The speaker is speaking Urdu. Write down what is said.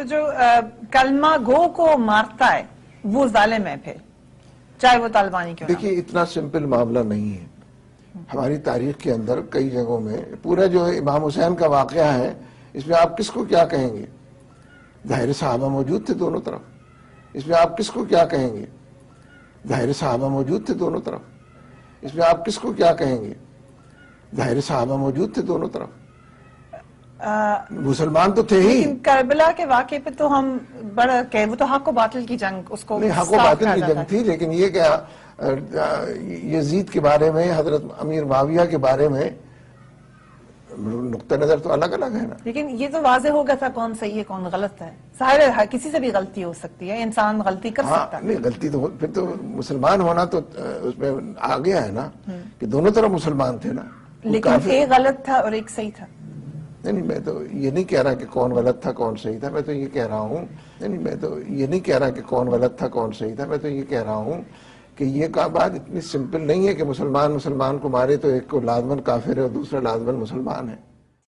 جو کلمہ گو کو مارتا ہے وہ ظالم ہے پھر، چاہے وہ طالبانی کیوں نہ ہو۔ دیکھیے اتنا سمپل معاملہ نہیں ہے. ہماری تاریخ کے اندر کئی جگہوں میں پورا جو امام حسین کا واقعہ ہے اس میں آپ کس کو کیا کہیں گے؟ ظاہر صحابہ موجود تھے دونوں طرف. اس میں آپ کس کو کیا کہیں گے؟ ظاہر صحابہ موجود تھے دونوں طرف. اس میں آپ کس کو کیا کہیں گے؟ ظاہر صحابہ موجود تھے دونوں طرف. مسلمان تو تھے ہی. لیکن کربلا کے واقعے پہ تو ہم بڑا کہ وہ تو حق و باطل کی جنگ اس کو نہیں، حق و باطل کی جنگ تھی، لیکن یہ کیا یزید کے بارے میں، حضرت امیر معاویہ کے بارے میں نقطہ نظر تو الگ الگ ہے نا. لیکن یہ تو واضح ہو گیا تھا کون صحیح ہے کون غلط ہے. ظاہر ہے کسی سے بھی غلطی ہو سکتی ہے، انسان غلطی کر سکتا ہے. نہیں غلطی تو پھر تو مسلمان ہونا تو اس میں آ گیا ہے نا کہ دونوں طرف مسلمان تھے نا. لیکن ایک غلط تھا اور ایک صحیح تھا. نہیں میں تو یہ نہیں کہہ رہا کہ کون غلط تھا کون صحیح تھا. میں تو یہ کہہ رہا ہوں میں تو یہ نہیں کہہ رہا کہ کون غلط تھا کون صحیح تھا. میں تو یہ کہہ رہا ہوں کہ یہ بات اتنی سمپل نہیں ہے کہ مسلمان کو مارے تو ایک کو لازماً کافر ہے اور دوسرا لازماً مسلمان ہے.